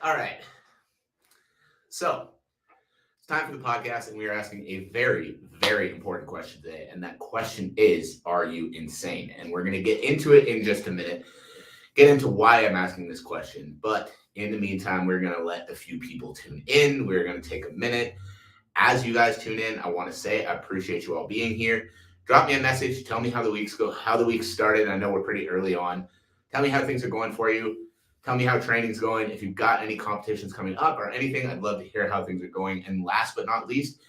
All right. So it's time for the podcast, and we are asking a very, very important question today. And that question is, are you insane? And we're going to get into it in just a minute, get into why I'm asking this question. But in the meantime, we're going to let a few people tune in. We're going to take a minute. As you guys tune in, I want to say I appreciate you all being here. Drop me a message. Tell me how the week started. I know we're pretty early on. Tell me how things are going for you. Tell me how training's going. If you've got any competitions coming up or anything, I'd love to hear how things are going. And last but not least,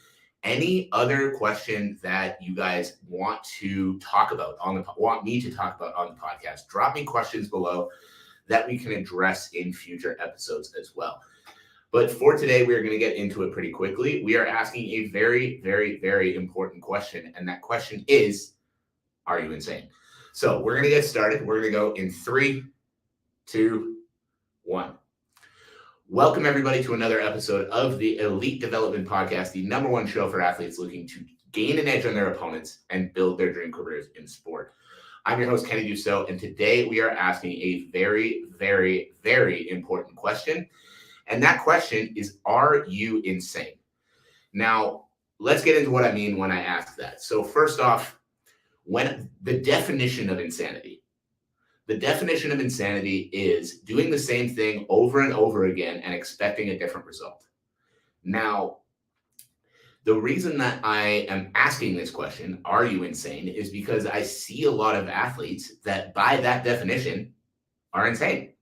any other question that you guys want to talk about want me to talk about on the podcast, drop me questions below that we can address in future episodes as well. But for today, we're going to get into it pretty quickly. We are asking a very, very, very important question. And that question is, are you insane? So we're going to get started. We're going to go in 3, 2, 1. Welcome, everybody, to another episode of the Elite Development Podcast, the number one show for athletes looking to gain an edge on their opponents and build their dream careers in sport. I'm your host, Kenny Dussault, and today we are asking a very, very, very important question. And that question is, are you insane? Now, let's get into what I mean when I ask that. So first off, when the definition of insanity is doing the same thing over and over again and expecting a different result. Now, the reason that I am asking this question, are you insane, is because I see a lot of athletes that by that definition are insane.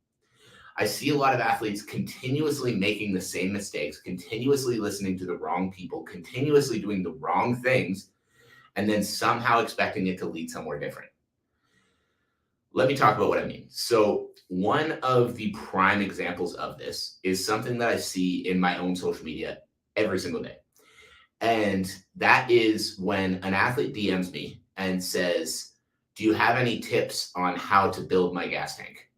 I see a lot of athletes continuously making the same mistakes, continuously listening to the wrong people, continuously doing the wrong things, and then somehow expecting it to lead somewhere different. Let me talk about what I mean. So one of the prime examples of this is something that I see in my own social media every single day. And that is when an athlete DMs me and says, do you have any tips on how to build my gas tank?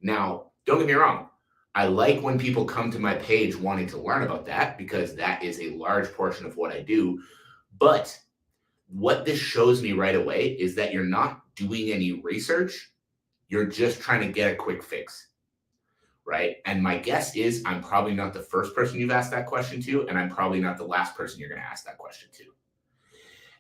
Now, don't get me wrong. I like when people come to my page wanting to learn about that because that is a large portion of what I do. But what this shows me right away is that you're not doing any research. You're just trying to get a quick fix, right? And my guess is I'm probably not the first person you've asked that question to, and I'm probably not the last person you're going to ask that question to.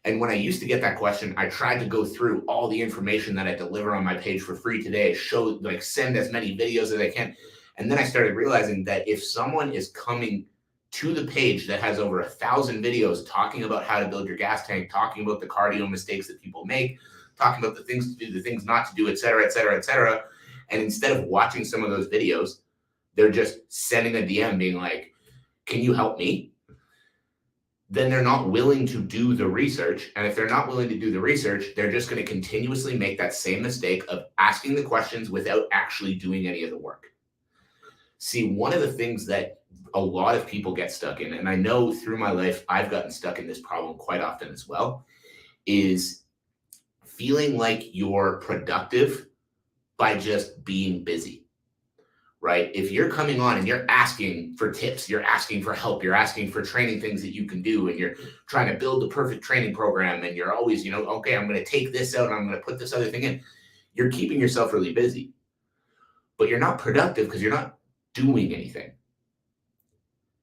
And when I used to get that question, I tried to go through all the information that I deliver on my page for free today, send as many videos as I can. And then I started realizing that if someone is coming to the page that has over 1,000 videos talking about how to build your gas tank, talking about the cardio mistakes that people make, talking about the things to do, the things not to do, et cetera, et cetera, et cetera. And instead of watching some of those videos, they're just sending a DM being like, can you help me? Then they're not willing to do the research. And if they're not willing to do the research, they're just going to continuously make that same mistake of asking the questions without actually doing any of the work. See, one of the things that a lot of people get stuck in, and I know through my life, I've gotten stuck in this problem quite often as well, is feeling like you're productive by just being busy. Right? If you're coming on and you're asking for tips, you're asking for help, you're asking for training things that you can do, and you're trying to build the perfect training program, and you're always, okay, I'm going to take this out and I'm going to put this other thing in. You're keeping yourself really busy, but you're not productive because you're not doing anything.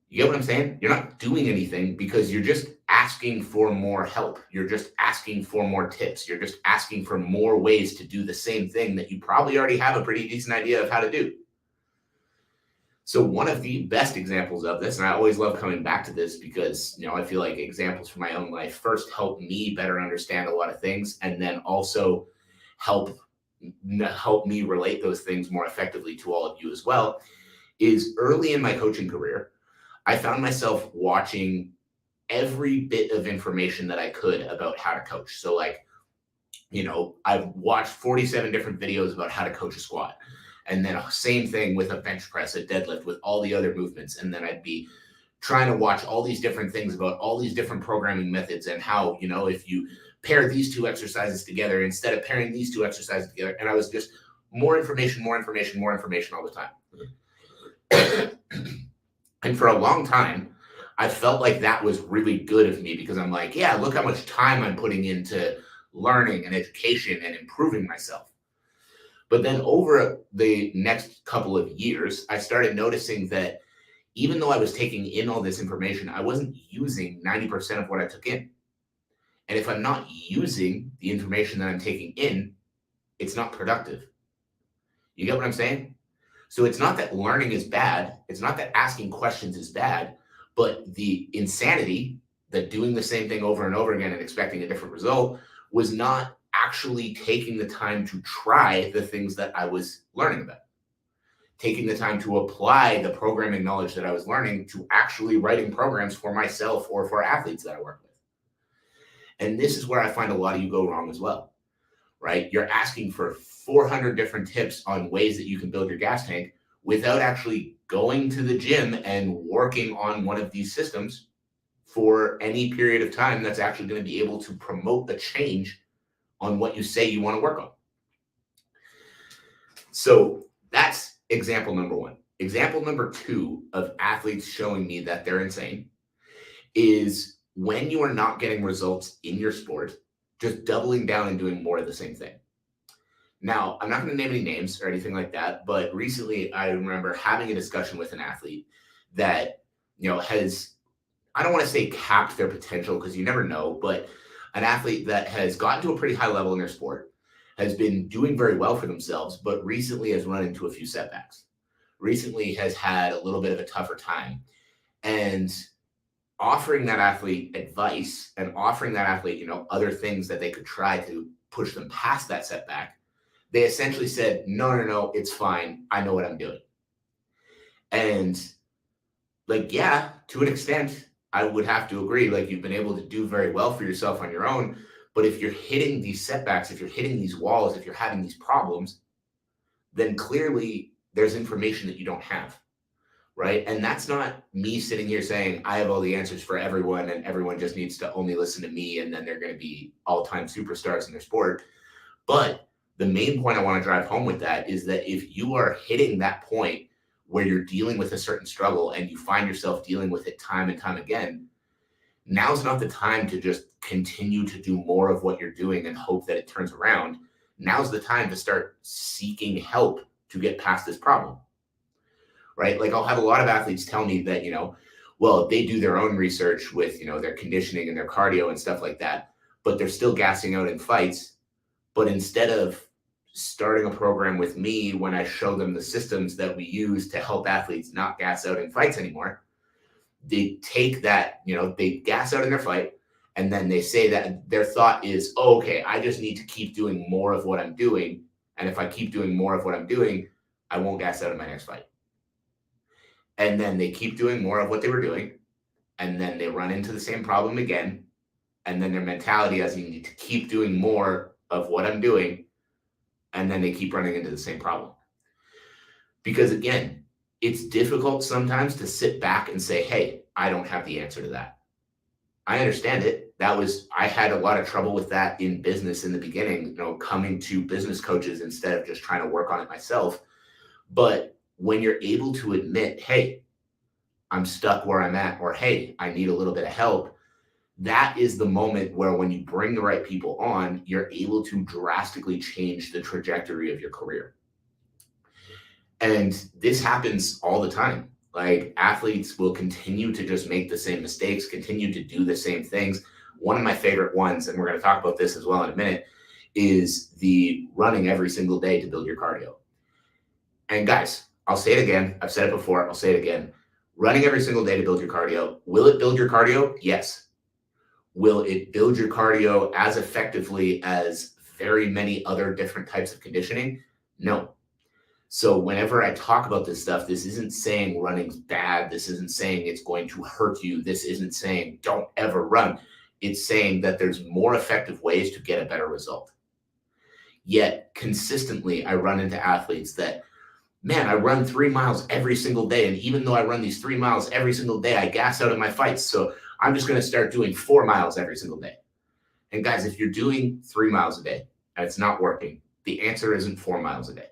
You get what I'm saying? You're not doing anything because you're just asking for more help. You're just asking for more tips. You're just asking for more ways to do the same thing that you probably already have a pretty decent idea of how to do. So one of the best examples of this, and I always love coming back to this because, I feel like examples from my own life first help me better understand a lot of things, and then also help me relate those things more effectively to all of you as well, is early in my coaching career, I found myself watching every bit of information that I could about how to coach. So I've watched 47 different videos about how to coach a squat. And then same thing with a bench press, a deadlift, with all the other movements. And then I'd be trying to watch all these different things about all these different programming methods and how, if you pair these two exercises together instead of pairing these two exercises together. And I was just more information all the time. And for a long time, I felt like that was really good of me because I'm like, yeah, look how much time I'm putting into learning and education and improving myself. But then over the next couple of years, I started noticing that even though I was taking in all this information, I wasn't using 90% of what I took in. And if I'm not using the information that I'm taking in, it's not productive. You get what I'm saying? So it's not that learning is bad. It's not that asking questions is bad, but the insanity that doing the same thing over and over again and expecting a different result was not actually taking the time to try the things that I was learning about, taking the time to apply the programming knowledge that I was learning to actually writing programs for myself or for athletes that I work with. And this is where I find a lot of you go wrong as well, right? You're asking for 400 different tips on ways that you can build your gas tank without actually going to the gym and working on one of these systems for any period of time that's actually going to be able to promote a change on what you say you want to work on. So that's example number one. Example number two of athletes showing me that they're insane is when you are not getting results in your sport, just doubling down and doing more of the same thing. Now, I'm not going to name any names or anything like that, but recently I remember having a discussion with an athlete that, has, I don't want to say capped their potential because you never know, but an athlete that has gotten to a pretty high level in their sport, has been doing very well for themselves, but recently has run into a few setbacks. Recently has had a little bit of a tougher time. And offering that athlete advice and offering that athlete, other things that they could try to push them past that setback, they essentially said, no, it's fine. I know what I'm doing. And yeah, to an extent, I would have to agree. You've been able to do very well for yourself on your own. But if you're hitting these setbacks, if you're hitting these walls, if you're having these problems, then clearly there's information that you don't have, right? And that's not me sitting here saying I have all the answers for everyone and everyone just needs to only listen to me and then they're going to be all-time superstars in their sport. But the main point I want to drive home with that is that if you are hitting that point where you're dealing with a certain struggle and you find yourself dealing with it time and time again, now's not the time to just continue to do more of what you're doing and hope that it turns around. Now's the time to start seeking help to get past this problem, right? I'll have a lot of athletes tell me that, they do their own research with, their conditioning and their cardio and stuff like that, but they're still gassing out in fights. But instead of starting a program with me when I show them the systems that we use to help athletes not gas out in fights anymore, they take that, they gas out in their fight, and then they say that their thought is, oh, okay, I just need to keep doing more of what I'm doing. And if I keep doing more of what I'm doing, I won't gas out in my next fight. And then they keep doing more of what they were doing. And then they run into the same problem again. And then their mentality is you need to keep doing more of what I'm doing. And then they keep running into the same problem. Because again, it's difficult sometimes to sit back and say, hey, I don't have the answer to that. I understand it. I had a lot of trouble with that in business in the beginning, coming to business coaches instead of just trying to work on it myself. But when you're able to admit, hey, I'm stuck where I'm at, or hey, I need a little bit of help, that is the moment where when you bring the right people on, you're able to drastically change the trajectory of your career. And this happens all the time. Athletes will continue to just make the same mistakes, continue to do the same things. One of my favorite ones, and we're going to talk about this as well in a minute, is the running every single day to build your cardio. And guys, I'll say it again. I've said it before. I'll say it again. Running every single day to build your cardio. Will it build your cardio? Yes. Will it build your cardio as effectively as very many other different types of conditioning? No. So whenever I talk about this stuff, this isn't saying running's bad. This isn't saying it's going to hurt you. This isn't saying don't ever run. It's saying that there's more effective ways to get a better result. Yet consistently, I run into athletes that, man, I run 3 miles every single day. And even though I run these 3 miles every single day, I gas out in my fights. So I'm just going to start doing 4 miles every single day. And guys, if you're doing 3 miles a day and it's not working, the answer isn't 4 miles a day.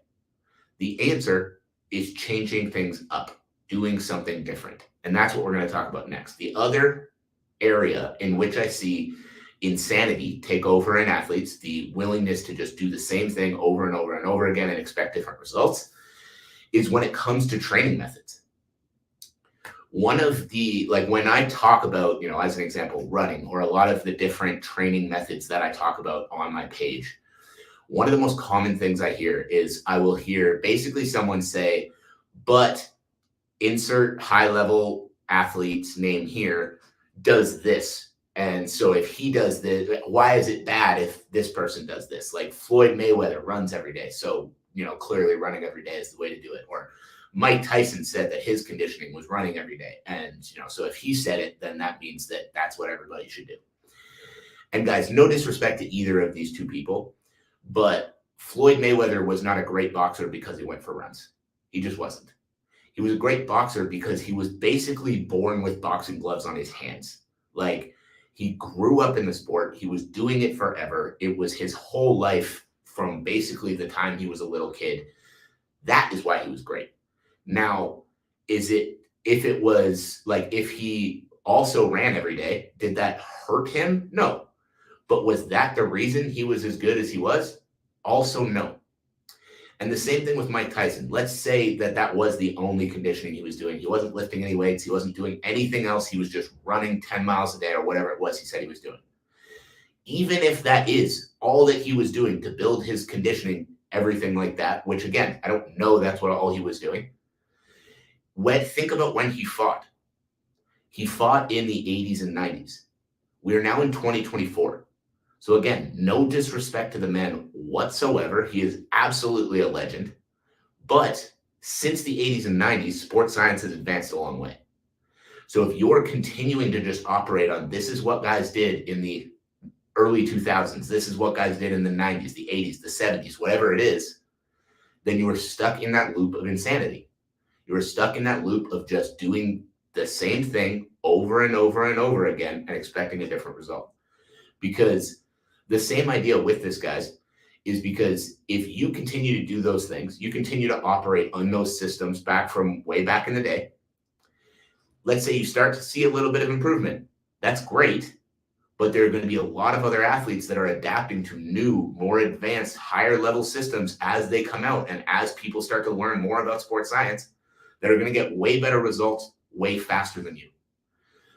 The answer is changing things up, doing something different. And that's what we're going to talk about next. The other area in which I see insanity take over in athletes, the willingness to just do the same thing over and over and over again and expect different results, is when it comes to training methods. One of the, like when I talk about, as an example, running, or a lot of the different training methods that I talk about on my page, one of the most common things I hear is I will hear basically someone say, but insert high level athlete's name here does this. And so if he does this, why is it bad if this person does this? Like Floyd Mayweather runs every day. So, clearly running every day is the way to do it. Or Mike Tyson said that his conditioning was running every day. And, so if he said it, then that means that that's what everybody should do. And guys, no disrespect to either of these two people, but Floyd Mayweather was not a great boxer because he went for runs. He just wasn't. He was a great boxer because he was basically born with boxing gloves on his hands. Like, he grew up in the sport. He was doing it forever. It was his whole life from basically the time he was a little kid. That is why he was great. Now, if he also ran every day, did that hurt him? No. But was that the reason he was as good as he was? Also, no. And the same thing with Mike Tyson. Let's say that was the only conditioning he was doing. He wasn't lifting any weights. He wasn't doing anything else. He was just running 10 miles a day or whatever it was he said he was doing. Even if that is all that he was doing to build his conditioning, everything like that, which again, I don't know that's what all he was doing. Think about when he fought. He fought in the 80s and 90s. We are now in 2024. So again, no disrespect to the man whatsoever. He is absolutely a legend. But since the 80s and 90s, sports science has advanced a long way. So if you're continuing to just operate on this is what guys did in the early 2000s, this is what guys did in the 90s, the 80s, the 70s, whatever it is, then you are stuck in that loop of insanity. You are stuck in that loop of just doing the same thing over and over and over again and expecting a different result. Because the same idea with this, guys, is because if you continue to do those things, you continue to operate on those systems back from way back in the day. Let's say you start to see a little bit of improvement. That's great. But there are going to be a lot of other athletes that are adapting to new, more advanced, higher level systems as they come out. And as people start to learn more about sports science, that are going to get way better results way faster than you.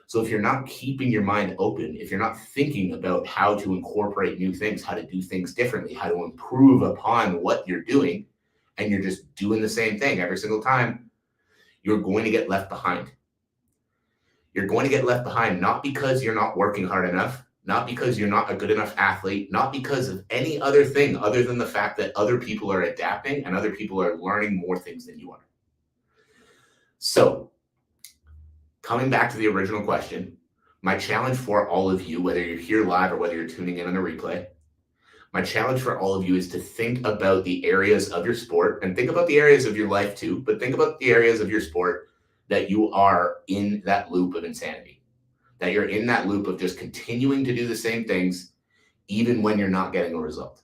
So if you're not keeping your mind open, if you're not thinking about how to incorporate new things, how to do things differently, how to improve upon what you're doing, and you're just doing the same thing every single time, you're going to get left behind. You're going to get left behind not because you're not working hard enough, not because you're not a good enough athlete, not because of any other thing other than the fact that other people are adapting and other people are learning more things than you are. So, coming back to the original question, my challenge for all of you, whether you're here live or whether you're tuning in on a replay, my challenge for all of you is to think about the areas of your sport and think about the areas of your life too, but think about the areas of your sport that you are in that loop of insanity, that you're in that loop of just continuing to do the same things, even when you're not getting a result.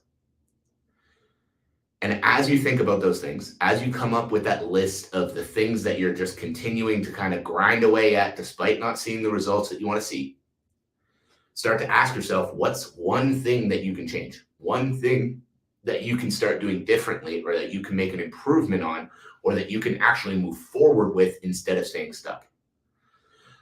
And as you think about those things, as you come up with that list of the things that you're just continuing to kind of grind away at, despite not seeing the results that you want to see, start to ask yourself, what's one thing that you can change? One thing that you can start doing differently, or that you can make an improvement on, or that you can actually move forward with instead of staying stuck.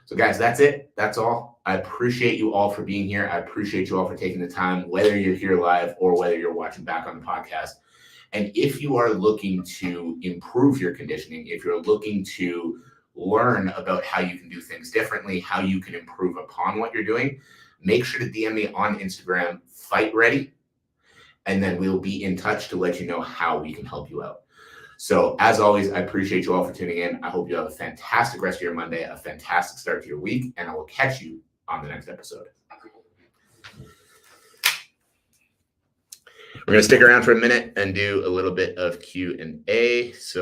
So guys, that's it. That's all. I appreciate you all for being here. I appreciate you all for taking the time, whether you're here live or whether you're watching back on the podcast. And if you are looking to improve your conditioning, if you're looking to learn about how you can do things differently, how you can improve upon what you're doing, make sure to DM me on Instagram, Fight Ready, and then we'll be in touch to let you know how we can help you out. So as always, I appreciate you all for tuning in. I hope you have a fantastic rest of your Monday, a fantastic start to your week, and I will catch you on the next episode. We're going to stick around for a minute and do a little bit of Q&A. So